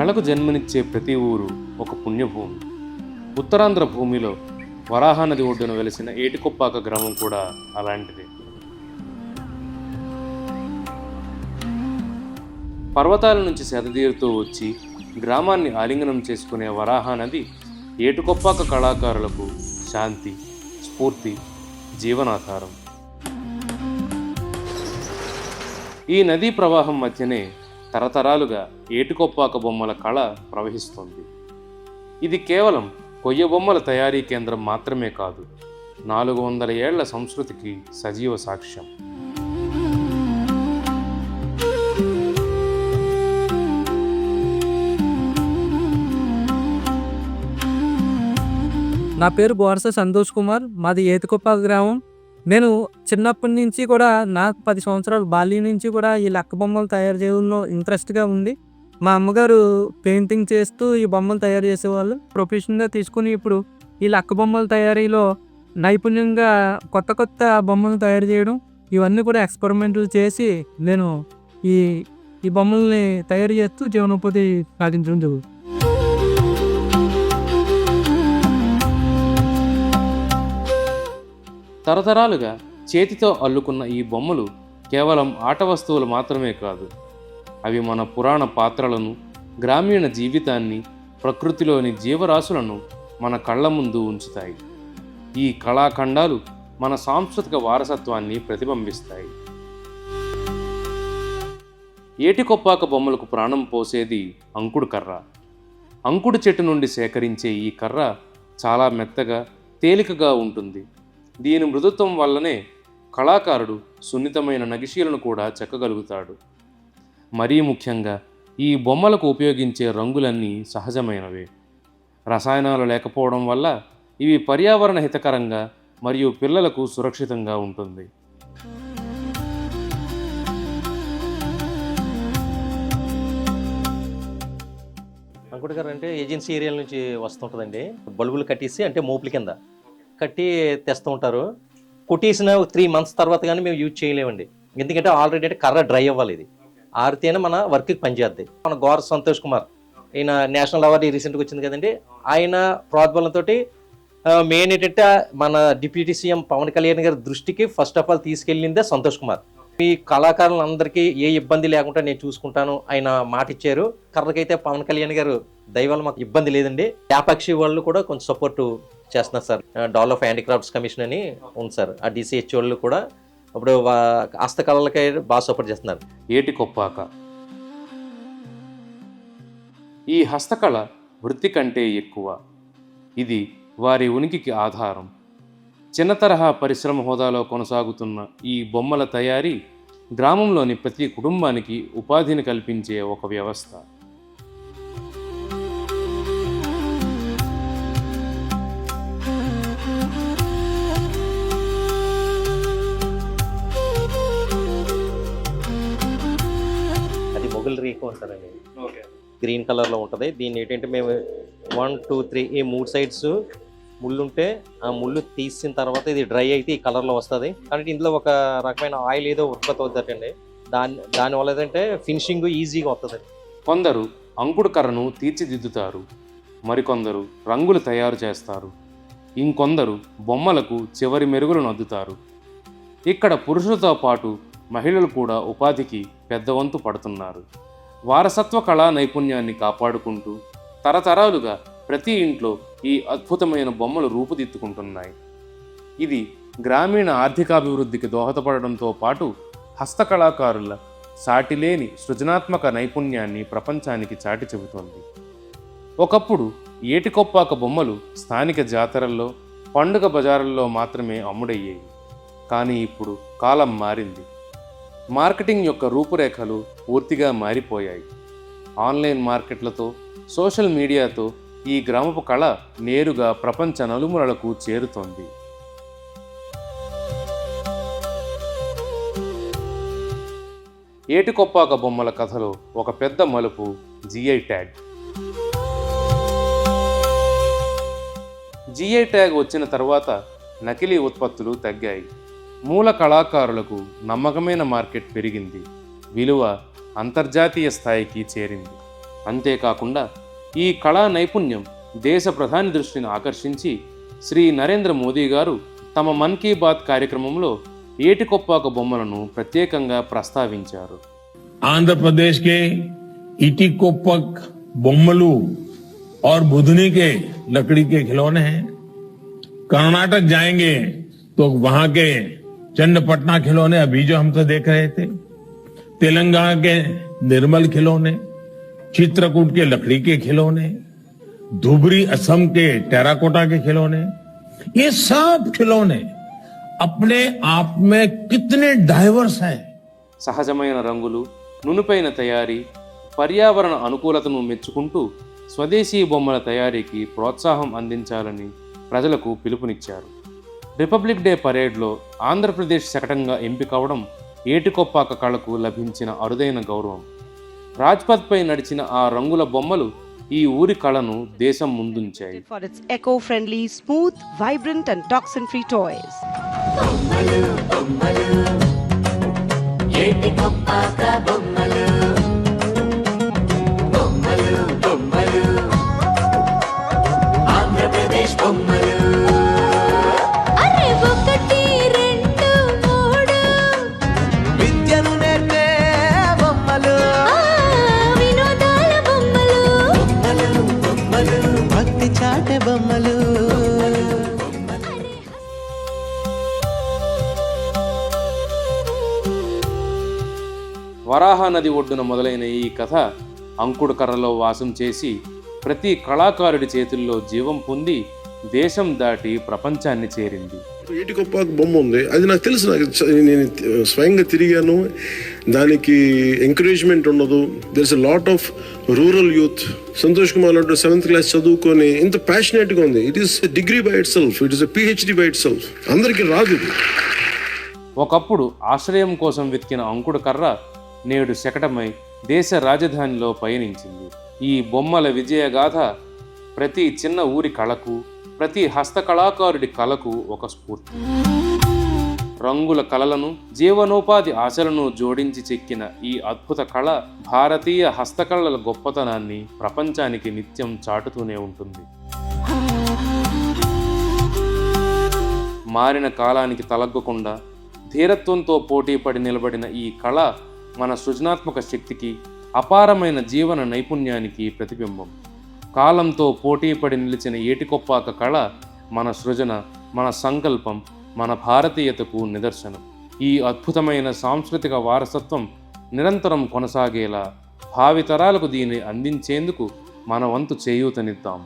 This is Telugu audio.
కళకు జన్మనిచ్చే ప్రతి ఊరు ఒక పుణ్యభూమి. ఉత్తరాంధ్ర భూమిలో వరాహనది ఒడ్డున వెలిసిన ఏటికొప్పాక గ్రామం కూడా అలాంటిదే. పర్వతాల నుంచి సెదదీరుతూ వచ్చి గ్రామాన్ని ఆలింగనం చేసుకునే వరాహనది ఏటికొప్పాక కళాకారులకు శాంతి, స్ఫూర్తి, జీవనాధారం. ఈ నదీ ప్రవాహం మధ్యనే తరతరాలుగా ఏటికొప్పాక బొమ్మల కళ ప్రవహిస్తుంది. ఇది కేవలం కొయ్య బొమ్మల తయారీ కేంద్రం మాత్రమే కాదు, 400 ఏళ్ల సంస్కృతికి సజీవ సాక్ష్యం. నా పేరు బోర్స సంతోష్ కుమార్. మాది ఏటికొప్పాక గ్రామం. నేను చిన్నప్పటి నుంచి కూడా నాకు 10 సంవత్సరాల బాల్యం నుంచి కూడా ఈ లక్క బొమ్మలు తయారు చేయడంలో ఇంట్రెస్ట్గా ఉంది. మా అమ్మగారు పెయింటింగ్ చేస్తూ ఈ బొమ్మలు తయారు చేసేవాళ్ళు. ప్రొఫెషన్గా తీసుకుని ఇప్పుడు ఈ లక్క బొమ్మల తయారీలో నైపుణ్యంగా కొత్త కొత్త బొమ్మలు తయారు చేయడం, ఇవన్నీ కూడా ఎక్స్పెరిమెంట్లు చేసి నేను ఈ ఈ బొమ్మల్ని తయారు చేస్తూ జీవనోపాధి సాధించడం జరుగుతుంది. తరతరాలుగా చేతితో అల్లుకున్న ఈ బొమ్మలు కేవలం ఆట వస్తువులు మాత్రమే కాదు, అవి మన పురాణ పాత్రలను, గ్రామీణ జీవితాన్ని, ప్రకృతిలోని జీవరాశులను మన కళ్ళ ముందు ఉంచుతాయి. ఈ కళాఖండాలు మన సాంస్కృతిక వారసత్వాన్ని ప్రతిబింబిస్తాయి. ఏటికొప్పాక బొమ్మలకు ప్రాణం పోసేది అంకుడు కర్ర. అంకుడు చెట్టు నుండి సేకరించే ఈ కర్ర చాలా మెత్తగా, తేలికగా ఉంటుంది. దీని మృదుత్వం వల్లనే కళాకారుడు సున్నితమైన నగిషీలను కూడా చెక్కగలుగుతాడు. మరీ ముఖ్యంగా ఈ బొమ్మలకు ఉపయోగించే రంగులన్నీ సహజమైనవే. రసాయనాలు లేకపోవడం వల్ల ఇవి పర్యావరణ హితకరంగా మరియు పిల్లలకు సురక్షితంగా ఉంటుంది. అంకుడు గారు అంటే ఏజెన్సీ ఏరియాల నుంచి వస్తుంటుందండి. బల్బులు కట్టేసి అంటే మోపుల కింద కట్టి తెస్తూ ఉంటారు. కొట్టేసిన 3 months తర్వాత కానీ మేము యూజ్ చేయలేమండి. ఎందుకంటే ఆల్రెడీ అంటే కర్ర డ్రై అవ్వాలి. ఇది ఆరితేనే మన వర్క్కి పనిచేద్ది. మన గోర సంతోష్ కుమార్, ఈయన నేషనల్ అవార్డు రీసెంట్గా వచ్చింది కదండి. ఆయన ప్రోద్బలంతో మెయిన్ ఏంటంటే మన డిప్యూటీ సీఎం పవన్ కళ్యాణ్ గారి దృష్టికి ఫస్ట్ ఆఫ్ ఆల్ తీసుకెళ్ళిందే సంతోష్ కుమార్. ఈ కళాకారులందరికీ ఏ ఇబ్బంది లేకుండా నేను చూసుకుంటాను ఆయన మాట ఇచ్చారు. కర్రకైతే పవన్ కళ్యాణ్ గారు దయవల్ల మాకు ఇబ్బంది లేదండి. యాపాక్షి వాళ్ళు కూడా కొంచెం సపోర్ట్ చేస్తున్నారు sir. Develop of handicrafts commission అని ఉంది సార్. ఆ డిసిహెచ్ వాళ్ళు కూడా ఇప్పుడు హస్తకళలకై బాగా సపోర్ట్ చేస్తున్నారు. ఏటికొప్పాక ఈ హస్తకళ వృత్తి కంటే ఎక్కువ. ఇది వారి ఉనికికి ఆధారం. చిన్న తరహా పరిశ్రమ హోదాలో కొనసాగుతున్న ఈ బొమ్మల తయారీ గ్రామంలోని ప్రతి కుటుంబానికి ఉపాధిని కల్పించే ఒక వ్యవస్థ. అది మొగల్ రేకు అంటారండి. గ్రీన్ కలర్లో ఉంటుంది. దీన్ని ఏంటంటే మేము 1, 2, 3 ఈ 3 సైడ్స్ ముళ్ళు ఉంటే ఆ ముళ్ళు తీసిన తర్వాత ఇది డ్రై అయితే ఈ కలర్లో వస్తుంది. కాబట్టి ఇందులో ఒక రకమైన ఆయిల్ ఏదో ఉత్పత్తి అవుతుందండి. దానివల్ల ఏంటంటే ఫినిషింగ్ ఈజీగా వస్తుంది. కొందరు అంకుడు కర్రను తీర్చిదిద్దుతారు, మరికొందరు రంగులు తయారు చేస్తారు, ఇంకొందరు బొమ్మలకు చివరి మెరుగులను అద్దుతారు. ఇక్కడ పురుషులతో పాటు మహిళలు కూడా ఉపాధికి పెద్ద వంతు పడుతున్నారు. వారసత్వ కళా నైపుణ్యాన్ని కాపాడుకుంటూ తరతరాలుగా ప్రతి ఇంట్లో ఈ అద్భుతమైన బొమ్మలు రూపుదిద్దుకుంటున్నాయి. ఇది గ్రామీణ ఆర్థికాభివృద్ధికి దోహదపడడంతో పాటు హస్తకళాకారుల సాటిలేని సృజనాత్మక నైపుణ్యాన్ని ప్రపంచానికి చాటి చెబుతోంది. ఒకప్పుడు ఏటికొప్పాక బొమ్మలు స్థానిక జాతరల్లో, పండుగ బజారుల్లో మాత్రమే అమ్ముడయ్యేవి. కానీ ఇప్పుడు కాలం మారింది. మార్కెటింగ్ యొక్క రూపురేఖలు పూర్తిగా మారిపోయాయి. ఆన్లైన్ మార్కెట్లతో, సోషల్ మీడియాతో ఈ గ్రామపు కళ నేరుగా ప్రపంచ నలుమూలలకు చేరుతోంది. ఏటికొప్పాక బొమ్మల కథలో ఒక పెద్ద మలుపు జిఐ ట్యాగ్. జిఐ ట్యాగ్ వచ్చిన తర్వాత నకిలీ ఉత్పత్తులు తగ్గాయి. మూల కళాకారులకు నమ్మకమైన మార్కెట్ పెరిగింది. విలువ అంతర్జాతీయ స్థాయికి చేరింది. అంతేకాకుండా ఈ కళా నైపుణ్యం దేశ ప్రధాని దృష్టిని ఆకర్షించి శ్రీ నరేంద్ర మోదీ గారు తమ మన్ కీ బాత్ కార్యక్రమంలో ఏటికొప్పాక బొమ్మలను ప్రత్యేకంగా ప్రస్తావించారు. आंध्र प्रदेश के इटिकोप्पक बोम्मलू और बुधनी के लकड़ी के खिलौने हैं. कर्नाटक जाएंगे तो वहां के चन्नपटना खिलौने अभी जो हम तो देख रहे थे, तेलंगाना के निर्मल खिलौने, चित्रकूट के लकड़ी के खिलौने, धुबरी असम के टेराकोटा के खिलौने, ये सब खिलौने अपने आप में कितने डाइवर्स हैं. సహజమైన రంగులు, నునుపైన తయారీ, పర్యావరణ అనుకూలతను మెచ్చుకుంటూ స్వదేశీ బొమ్మల తయారీకి ప్రోత్సాహం అందించాలని ప్రజలకు పిలుపునిచ్చారు. రిపబ్లిక్ డే పరేడ్లో ఆంధ్రప్రదేశ్ శకటంగా ఎంపికవడం ఏటికొప్పాక కళకు లభించిన అరుదైన గౌరవం. రాజ్పథ్పై నడిచిన ఆ రంగుల బొమ్మలు ఈ ఊరి కళను దేశం ముందుంచాయి. For its eco-friendly, smooth, vibrant and toxin-free toys. అరే ఒకటి రెండు మూడు విద్యను నేర్పే బొమ్మలు, వినోదాల బొమ్మలు భక్తి చాటే బొమ్మలు. వరాహ నది ఒడ్డున మొదలైన ఈ కథ అంకుడు కర్రలో వాసం చేసి ప్రతి కళాకారుడి చేతుల్లో జీవం పొంది దేశం దాటి ప్రపంచాన్ని చేరింది. ఏటికొప్పాక బొమ్మ ఉంది, అది నాకు తెలుసు. నేను స్వయంగా తిరిగాను. దానికి ఎంకరేజ్మెంట్ ఉండదు. There is a lot of rural youth. Santosh Kumar లాంటి 7th క్లాస్ చదువుకొని ఇంత ప్యాషనేట్గా ఉంది. It is degree by itself, it is PhD by itself. అందరికీ రాదు. ఒకప్పుడు ఆశ్రయం కోసం వెతికిన అంకుడు కర్ర నేడు శకటమై దేశ రాజధానిలో పయనించింది. ఈ బొమ్మల విజయగాథ ప్రతి చిన్న ఊరి కళకు, ప్రతి హస్తకళాకారుడి కళకు ఒక స్ఫూర్తి. రంగుల కళలను, జీవనోపాధి ఆశలను జోడించి చెక్కిన ఈ అద్భుత కళ భారతీయ హస్తకళల గొప్పతనాన్ని ప్రపంచానికి నిత్యం చాటుతూనే ఉంటుంది. మారిన కాలానికి తలగ్గకుండా ధీరత్వంతో పోటీపడి నిలబడిన ఈ కళ మన సృజనాత్మక శక్తికి, అపారమైన జీవన నైపుణ్యానికి ప్రతిబింబం. కాలంతో పోటీపడి నిలిచిన ఏటికొప్పాక కళ మన సృజన, మన సంకల్పం, మన భారతీయతకు నిదర్శనం. ఈ అద్భుతమైన సాంస్కృతిక వారసత్వం నిరంతరం కొనసాగేలా భావితరాలకు దీన్ని అందించేందుకు మన వంతు చేయూతనిద్దాం.